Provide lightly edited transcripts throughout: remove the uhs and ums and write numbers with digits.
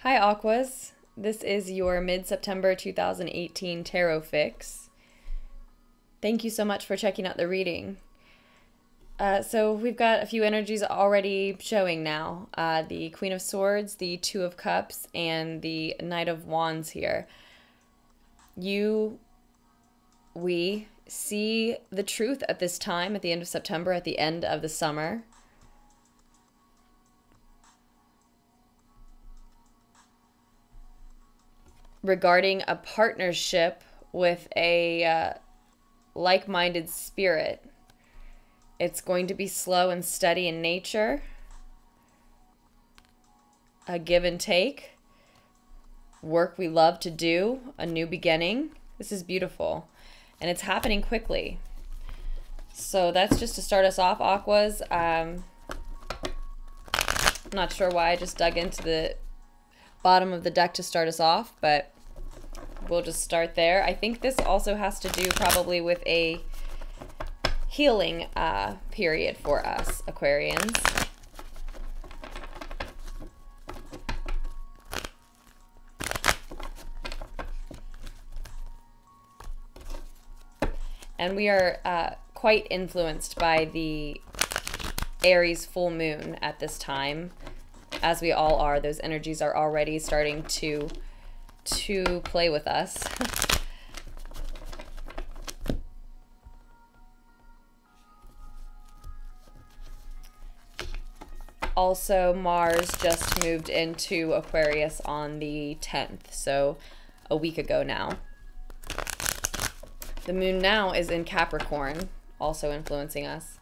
Hi Aquas, this is your mid-September 2018 tarot fix. Thank you so much for checking out the reading. So we've got a few energies already showing now. The Queen of Swords, the Two of Cups, and the Knight of Wands here. We see the truth at this time, at the end of September, at the end of the summer. Regarding a partnership with a like-minded spirit. It's going to be slow and steady in nature. A give and take. Work we love to do. A new beginning. This is beautiful. And it's happening quickly. So that's just to start us off, Aquas. I'm not sure why I just dug into the bottom of the deck to start us off, but we'll just start there. I think this also has to do probably with a healing period for us, Aquarians. And we are quite influenced by the Aries full moon at this time, as we all are. Those energies are already starting to play with us. Also, Mars just moved into Aquarius on the 10th, so a week ago now. The moon now is in Capricorn, also influencing us.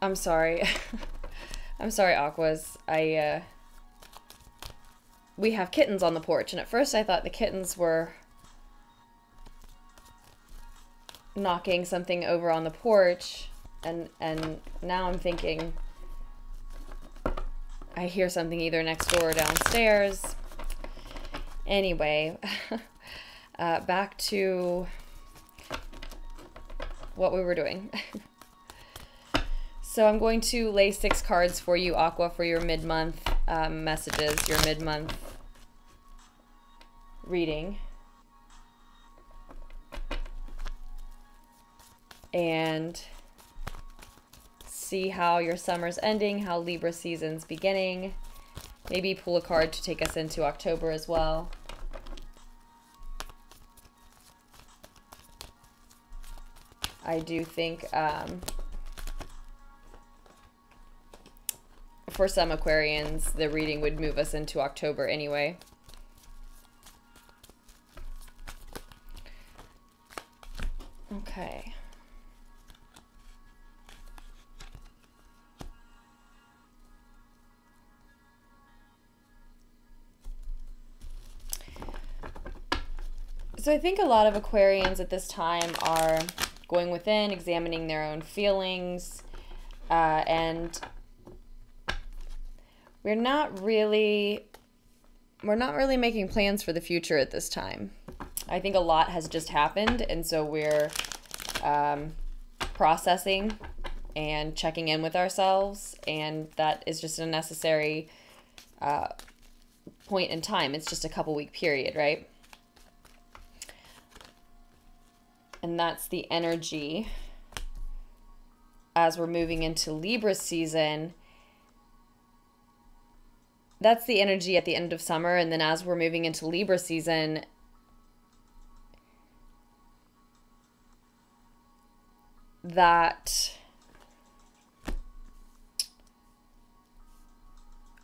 I'm sorry. I'm sorry, Aquas. We have kittens on the porch, and at first I thought the kittens were knocking something over on the porch, and now I'm thinking I hear something either next door or downstairs. Anyway, back to what we were doing. So I'm going to lay 6 cards for you, Aqua, for your mid-month messages, your mid-month reading. And see how your summer's ending, how Libra season's beginning. Maybe pull a card to take us into October as well. I do think for some Aquarians, the reading would move us into October anyway. Okay. So I think a lot of Aquarians at this time are going within, examining their own feelings, and we're not really making plans for the future at this time. I think a lot has just happened, and so we're processing and checking in with ourselves, and that is just a necessary point in time. It's just a couple-week period, right? And that's the energy as we're moving into Libra season. That's the energy at the end of summer, and then as we're moving into Libra season, that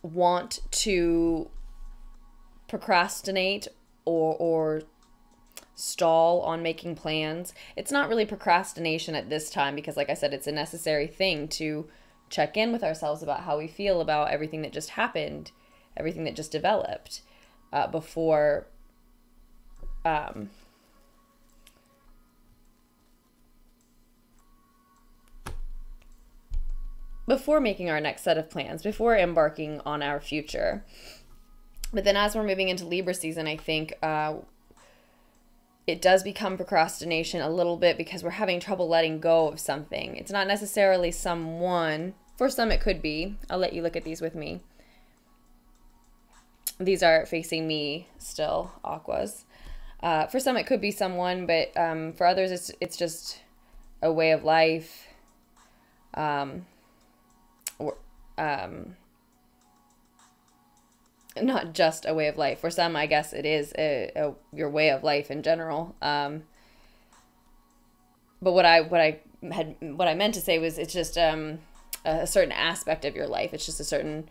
want to procrastinate or stall on making plans. It's not really procrastination at this time because, like I said, it's a necessary thing to check in with ourselves about how we feel about everything that just happened, everything that just developed. before making our next set of plans, before embarking on our future. But then as we're moving into Libra season, I think it does become procrastination a little bit because we're having trouble letting go of something. It's not necessarily someone. For some, it could be. I'll let you look at these with me. These are facing me still, aquas. For some, it could be someone, but for others, it's just a way of life. Not just a way of life. For some, I guess it is your way of life in general. But what I meant to say was it's just a certain aspect of your life. It's just a certain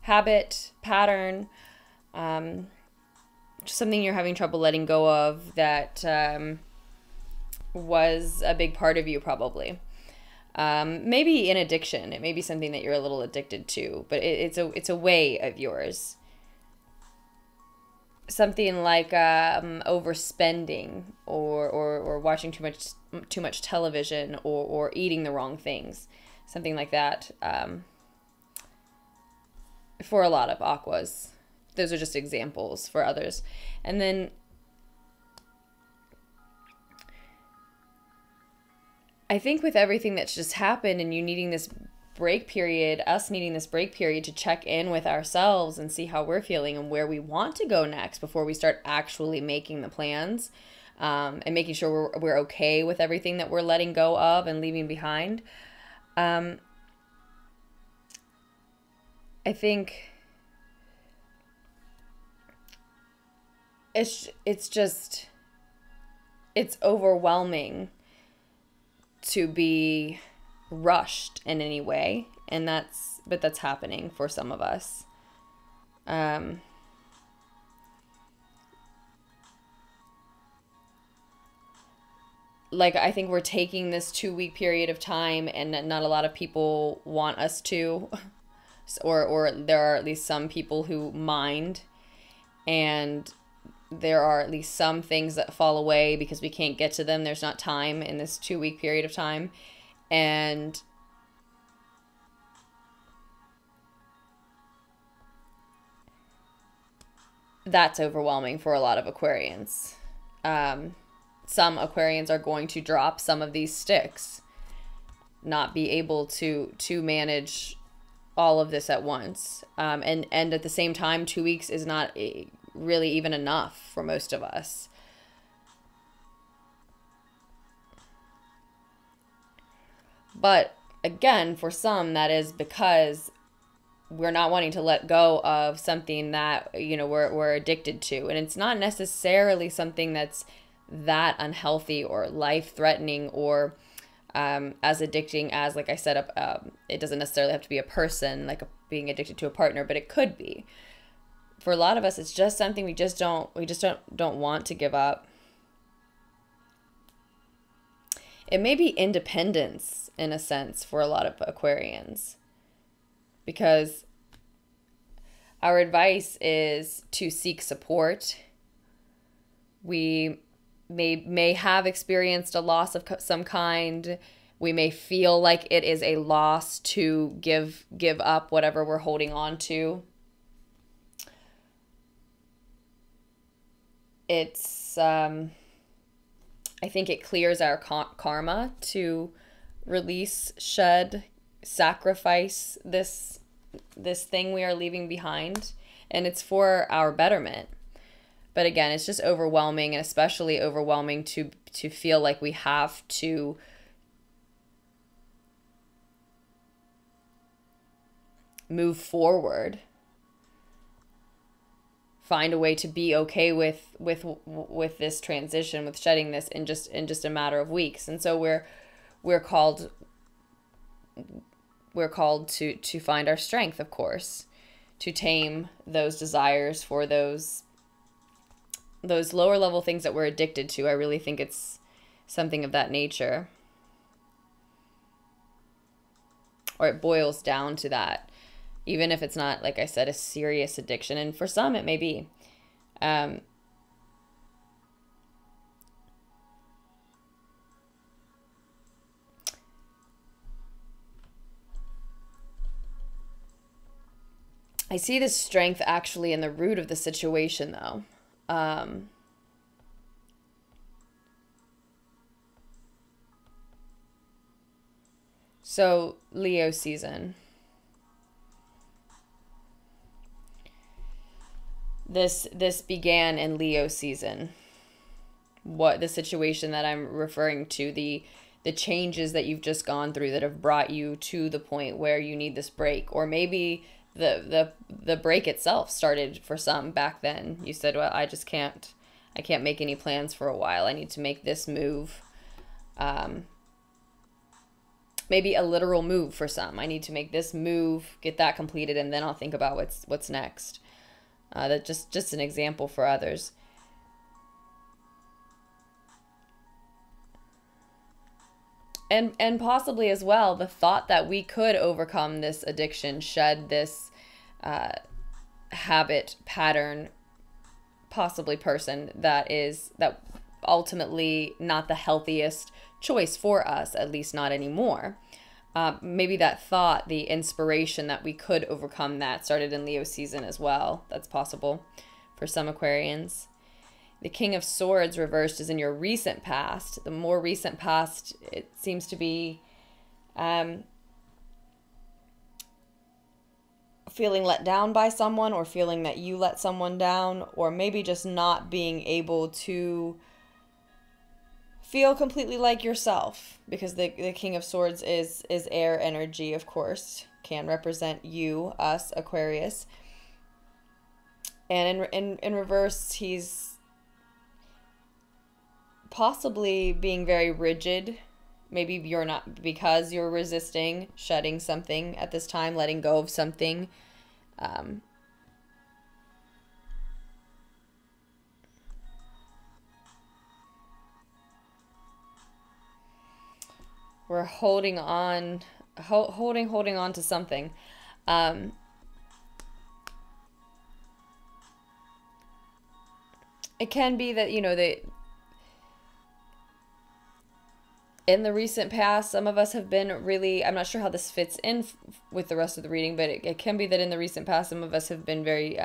habit, pattern, just something you're having trouble letting go of that was a big part of you probably. Maybe an addiction. It may be something that you're a little addicted to, but it's a way of yours. Something like overspending or watching too much television or eating the wrong things. Something like that. For a lot of aquas. Those are just examples for others. And then I think with everything that's just happened and you needing this break period, us needing this break period to check in with ourselves and see how we're feeling and where we want to go next before we start actually making the plans, and making sure we're okay with everything that we're letting go of and leaving behind. I think it's overwhelming to be rushed in any way, and that's happening for some of us. Like, I think we're taking this 2-week period of time, and not a lot of people want us to, or there are at least some people who mind, and there are at least some things that fall away because we can't get to them. There's not time in this 2-week period of time. And that's overwhelming for a lot of Aquarians. Some Aquarians are going to drop some of these sticks, not be able to manage all of this at once. And at the same time, 2 weeks is not really even enough for most of us. But again, for some, that is because we're not wanting to let go of something that, you know, we're addicted to. And it's not necessarily something that's that unhealthy or life-threatening or as addicting as, like I said, it doesn't necessarily have to be a person, like being addicted to a partner, but it could be. For a lot of us, it's just something we just don't want to give up. It may be independence in a sense for a lot of Aquarians, because our advice is to seek support. We may have experienced a loss of some kind. We may feel like it is a loss to give up whatever we're holding on to. It's, I think it clears our karma to release, shed, sacrifice this thing we are leaving behind. And it's for our betterment. But again, it's just overwhelming, and especially overwhelming to feel like we have to move forward. Find a way to be okay with this transition, with shedding this in just a matter of weeks. And so we're called to find our strength, of course, to tame those desires for those lower level things that we're addicted to. I really think it's something of that nature, or it boils down to that. even if it's not, like I said, a serious addiction. And for some, it may be. I see this strength actually in the root of the situation, though. So, Leo season. This began in Leo season. What the situation that I'm referring to, the changes that you've just gone through that have brought you to the point where you need this break, or maybe the break itself started for some back then. You said, well, I can't make any plans for a while. I need to make this move. Maybe a literal move for some. I need to make this move, get that completed, and then I'll think about what's next. That's just an example for others. And possibly as well, the thought that we could overcome this addiction, shed this habit, pattern, possibly person that ultimately not the healthiest choice for us, at least not anymore. Maybe that thought, the inspiration that we could overcome that, started in Leo season as well. That's possible for some Aquarians. The King of Swords reversed is in your recent past. The more recent past, it seems to be feeling let down by someone, or feeling that you let someone down, or maybe just not being able to feel completely like yourself, because the King of Swords is air energy, of course, can represent you, us, Aquarius. And in reverse, he's possibly being very rigid. Maybe you're not, because you're resisting shedding something at this time, letting go of something. We're holding on to something. It can be that, in the recent past, some of us have been really, I'm not sure how this fits in with the rest of the reading, but it can be that in the recent past, some of us have been very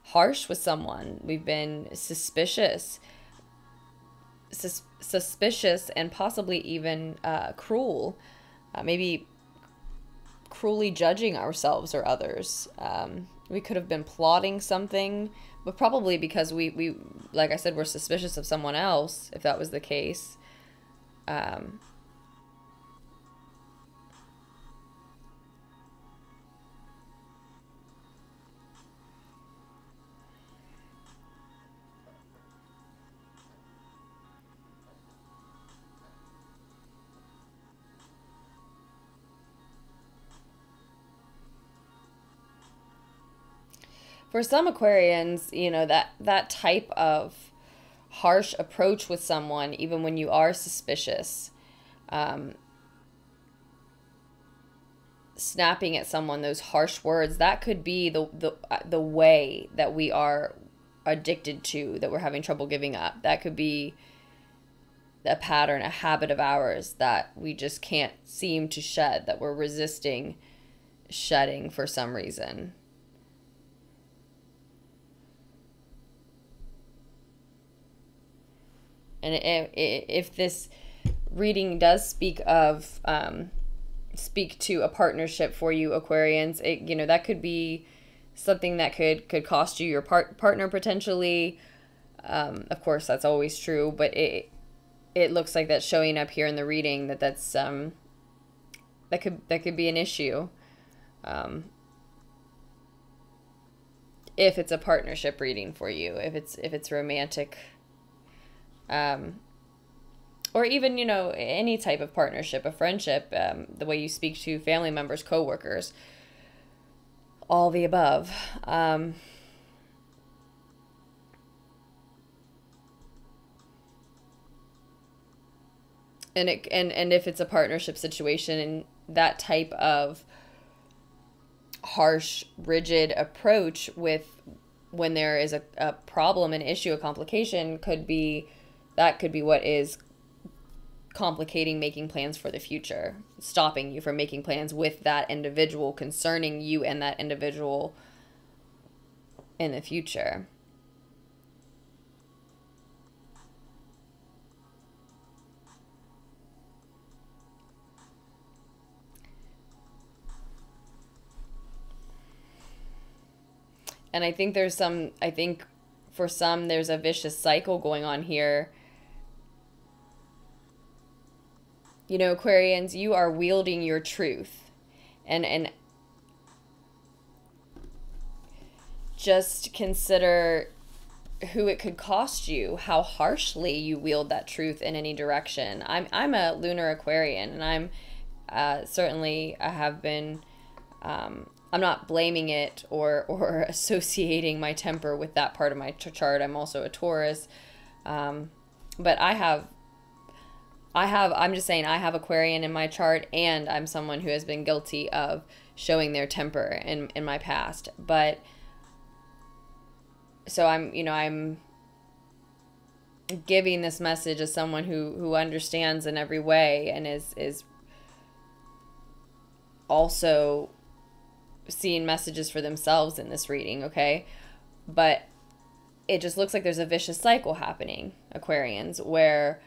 harsh with someone. We've been suspicious and possibly even cruel, maybe cruelly judging ourselves or others. We could have been plotting something, but probably because we like I said, we're suspicious of someone else, if that was the case. For some Aquarians, that type of harsh approach with someone, even when you are suspicious, snapping at someone, those harsh words, that could be the way that we are addicted to, that we're having trouble giving up. That could be a pattern, a habit of ours that we just can't seem to shed, that we're resisting shedding for some reason. And if this reading does speak to a partnership for you Aquarians, that could be something that could cost you your partner potentially. Of course, that's always true, but it looks like that's showing up here in the reading, that's that could be an issue. If it's a partnership reading for you, if it's romantic. Or even, any type of partnership, a friendship, the way you speak to family members, coworkers, all the above. And if it's a partnership situation, and that type of harsh, rigid approach with when there is a problem, an issue, a complication, that could be what is complicating making plans for the future, stopping you from making plans with that individual, concerning you and that individual in the future. And I think for some, there's a vicious cycle going on here. You know, Aquarians, you are wielding your truth. And just consider who it could cost you, how harshly you wield that truth in any direction. I'm a lunar Aquarian, and I'm certainly, I have been, I'm not blaming it or associating my temper with that part of my chart. I'm also a Taurus. But I'm just saying, I have Aquarian in my chart, and I'm someone who has been guilty of showing their temper in my past. But so I'm giving this message as someone who understands in every way and is also seeing messages for themselves in this reading, okay? But it just looks like there's a vicious cycle happening, Aquarians, where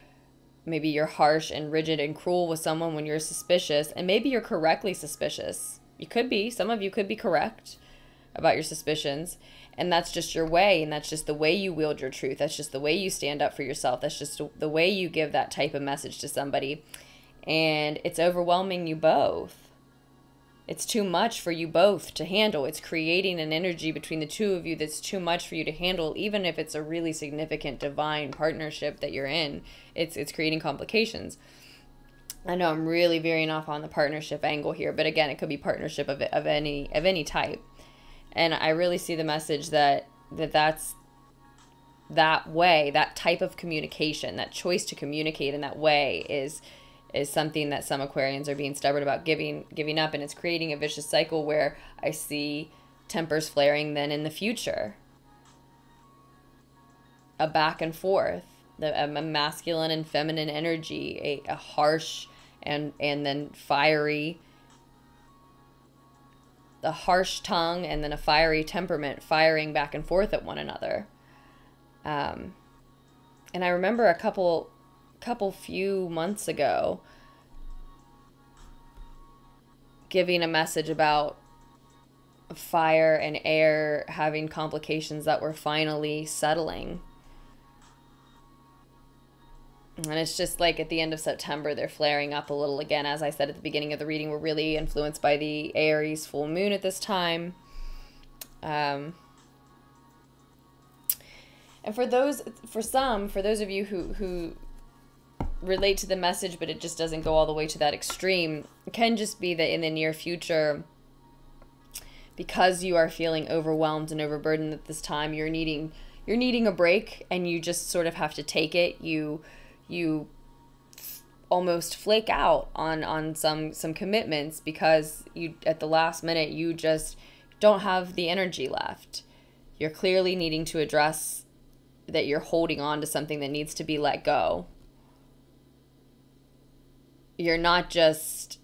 maybe you're harsh and rigid and cruel with someone when you're suspicious, and maybe you're correctly suspicious. You could be. Some of you could be correct about your suspicions, and that's just your way, and that's just the way you wield your truth. That's just the way you stand up for yourself. That's just the way you give that type of message to somebody, and it's overwhelming you both. It's too much for you both to handle. It's creating an energy between the two of you that's too much for you to handle, even if it's a really significant divine partnership that you're in. It's creating complications. I know I'm really veering off on the partnership angle here, but again, it could be partnership of any type. And I really see the message that's that way, that type of communication, that choice to communicate in that way is something that some Aquarians are being stubborn about giving up, and it's creating a vicious cycle where I see tempers flaring then in the future. A back and forth, a masculine and feminine energy, a harsh and then fiery, a harsh tongue and then a fiery temperament firing back and forth at one another. And I remember a couple few months ago giving a message about fire and air having complications that were finally settling. And it's just like at the end of September, they're flaring up a little again. As I said at the beginning of the reading, we're really influenced by the Aries full moon at this time. And for some of you who relate to the message, but it just doesn't go all the way to that extreme, it can just be that in the near future, because you are feeling overwhelmed and overburdened at this time, you're needing a break, and you just sort of have to take it. You almost flake out on some commitments because you at the last minute you just don't have the energy left. You're clearly needing to address that you're holding on to something that needs to be let go. You're not just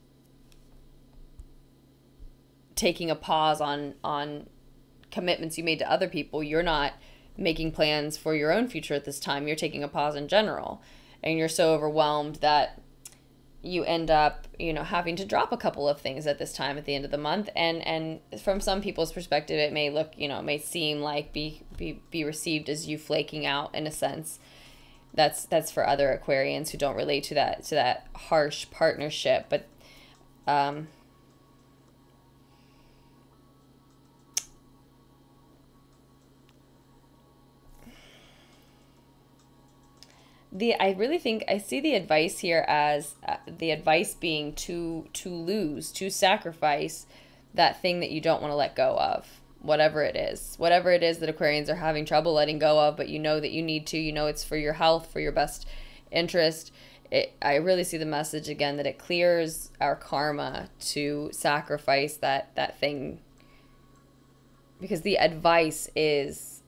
taking a pause on commitments you made to other people. You're not making plans for your own future at this time. You're taking a pause in general. And you're so overwhelmed that you end up, having to drop a couple of things at this time at the end of the month. And from some people's perspective, it may look, it may seem like be received as you flaking out in a sense. That's for other Aquarians who don't relate to that harsh partnership. But I really think I see the advice here as the advice being to sacrifice that thing that you don't want to let go of, whatever it is that Aquarians are having trouble letting go of, but you know that you need to, it's for your health, for your best interest. I really see the message again that it clears our karma to sacrifice that thing because the advice is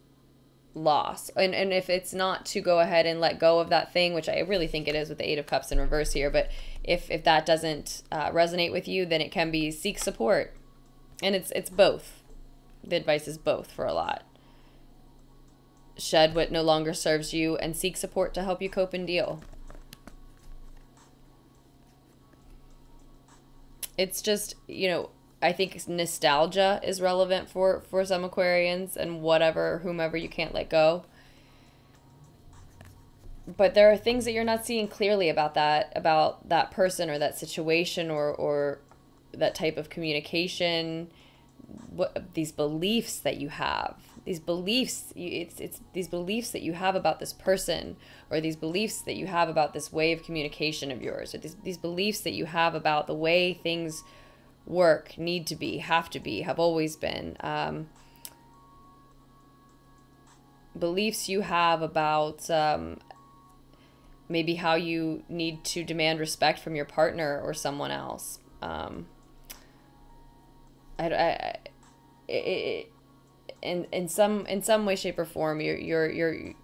loss. And if it's not to go ahead and let go of that thing, which I really think it is with the Eight of Cups in reverse here, but if that doesn't resonate with you, then it can be seek support. And it's both. The advice is both for a lot. Shed what no longer serves you and seek support to help you cope and deal. It's just, you know, I think nostalgia is relevant for some Aquarians and whomever you can't let go. But there are things that you're not seeing clearly about that person or that situation or that type of communication. These beliefs that you have, these beliefs, it's these beliefs that you have about this person, or these beliefs that you have about this way of communication of yours, or these beliefs that you have about the way things work, need to be, have to be, have always been. Beliefs you have about maybe how you need to demand respect from your partner or someone else. In some way, shape, or form, you're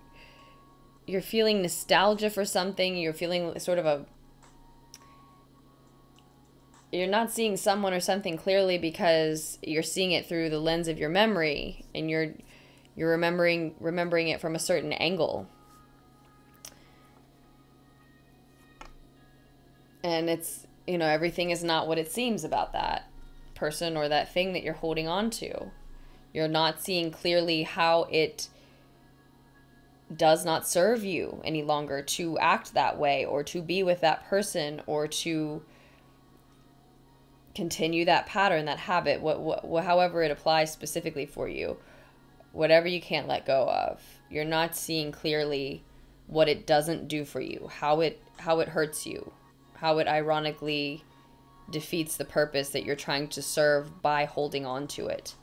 feeling nostalgia for something. You're feeling sort of you're not seeing someone or something clearly because you're seeing it through the lens of your memory, and you're remembering it from a certain angle. And it's, you know, everything is not what it seems about that person or that thing that you're holding on to. You're not seeing clearly how it does not serve you any longer to act that way, or to be with that person, or to continue that pattern, that habit, however it applies specifically for you. Whatever you can't let go of, you're not seeing clearly what it doesn't do for you, how it hurts you, how it ironically defeats the purpose that you're trying to serve by holding on to it.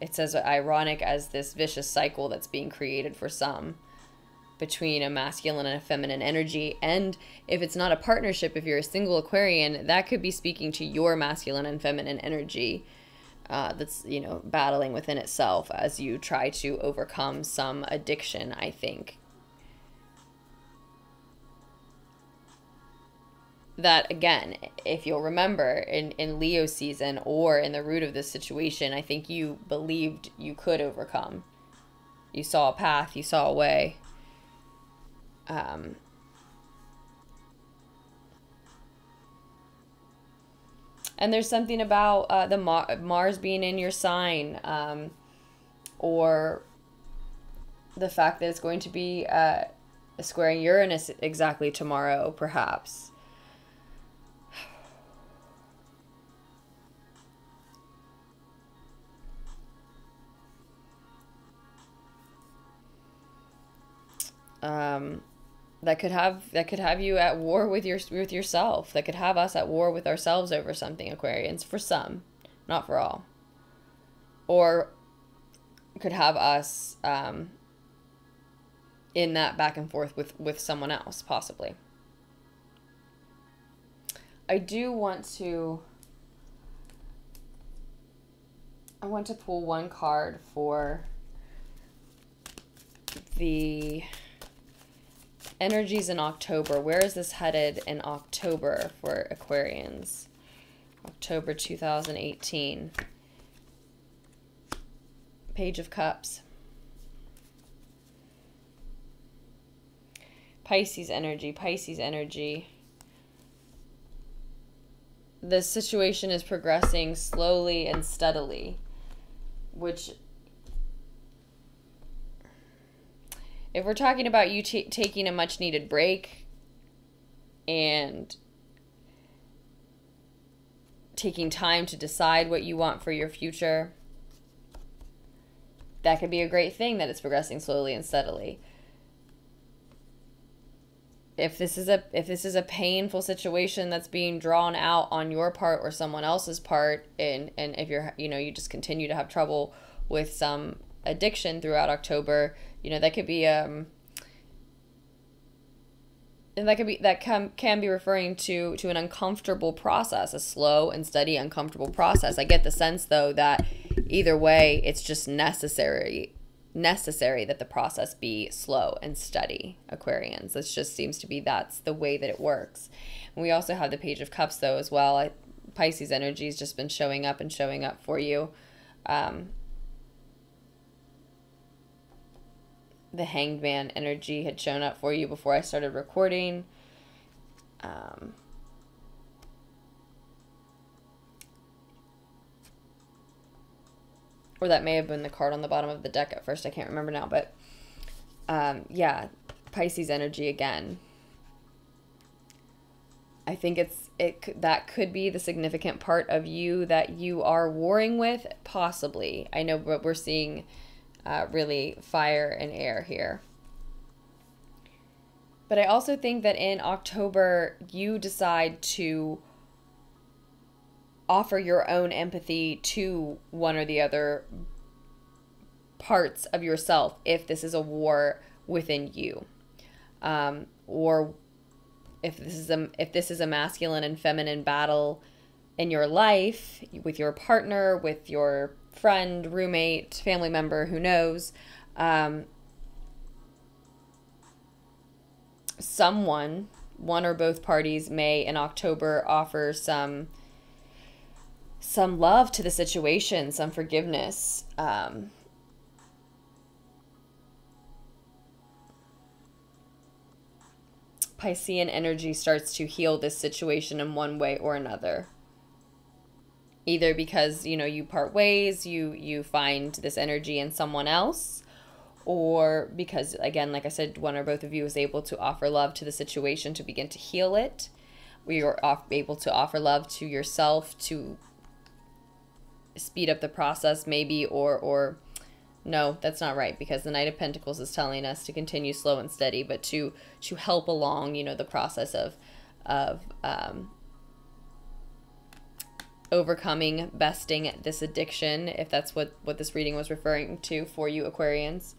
It's as ironic as this vicious cycle that's being created for some between a masculine and a feminine energy. And if it's not a partnership, if you're a single Aquarian, that could be speaking to your masculine and feminine energy that's, you know, battling within itself as you try to overcome some addiction, I think. That, again, if you'll remember, in Leo season or in the root of this situation, I think you believed you could overcome. You saw a path, you saw a way. And there's something about the Mars being in your sign, or the fact that it's going to be squaring Uranus exactly tomorrow, perhaps. That could have you at war with yourself. That could have us at war with ourselves over something, Aquarians, for some, not for all. Or could have us in that back and forth with someone else, possibly. I want to pull one card for the energies in October. Where is this headed in October for Aquarians? October 2018. Page of Cups. Pisces energy, Pisces energy. This situation is progressing slowly and steadily, which, if we're talking about you taking a much needed break and taking time to decide what you want for your future, that could be a great thing that it's progressing slowly and steadily. If this is a painful situation that's being drawn out on your part or someone else's part, and if you just continue to have trouble with some addiction throughout October, that could be and that can be referring to an uncomfortable process, a slow and steady uncomfortable process. I get the sense though that either way, it's just necessary that the process be slow and steady, Aquarians. This just seems to be, that's the way that it works. And we also have the Page of Cups, though, as well. Pisces energy has just been showing up and showing up for you. The Hanged Man energy had shown up for you before I started recording. Or that may have been the card on the bottom of the deck at first. I can't remember now. But yeah, Pisces energy again. I think that could be the significant part of you that you are warring with, possibly. I know, but we're seeing really fire and air here. But I also think that in October, you decide to offer your own empathy to one or the other parts of yourself if this is a war within you. Or if this is a masculine and feminine battle in your life, with your partner, with your friend, roommate, family member, who knows, one or both parties may in October offer some love to the situation, some forgiveness. Piscean energy starts to heal this situation in one way or another. Either because, you know, you part ways, you find this energy in someone else, or because, again, like I said, one or both of you is able to offer love to the situation to begin to heal it. We are able to offer love to yourself to speed up the process, maybe, or no, that's not right, because the Knight of Pentacles is telling us to continue slow and steady, but to help along, you know, the process of overcoming, besting this addiction, if that's what this reading was referring to for you, Aquarians.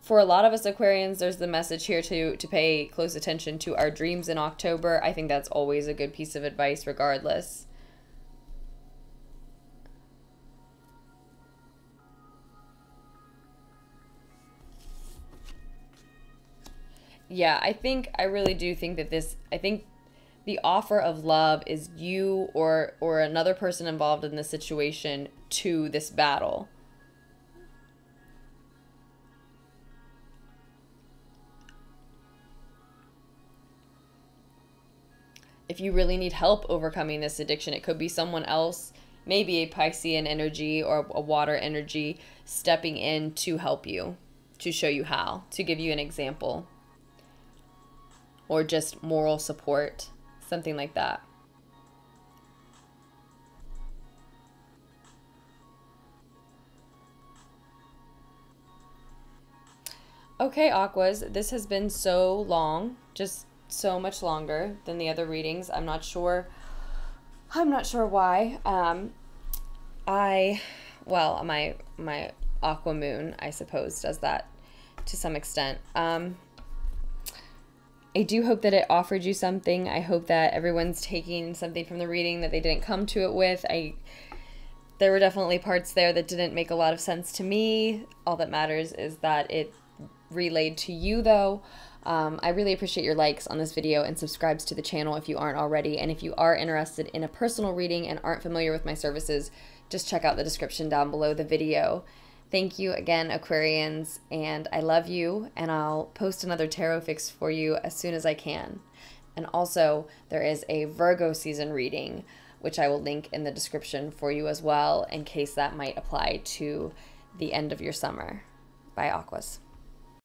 For a lot of us Aquarians, there's the message here to pay close attention to our dreams in October. I think that's always a good piece of advice regardless. Yeah, I really do think that I think the offer of love is you or another person involved in this situation to this battle. If you really need help overcoming this addiction, it could be someone else, maybe a Piscean energy or a water energy stepping in to help you, to show you how, to give you an example, or just moral support, something like that. Okay, Aquas, this has been so long, just so much longer than the other readings. I'm not sure why. My Aqua Moon, I suppose, does that to some extent. I do hope that it offered you something. I hope that everyone's taking something from the reading that they didn't come to it with. There were definitely parts there that didn't make a lot of sense to me. All that matters is that it relayed to you, though. I really appreciate your likes on this video and subscribes to the channel if you aren't already. And if you are interested in a personal reading and aren't familiar with my services, just check out the description down below the video. Thank you again, Aquarians, and I love you, and I'll post another tarot fix for you as soon as I can. And also, there is a Virgo season reading, which I will link in the description for you as well, in case that might apply to the end of your summer. Bye, Aquas.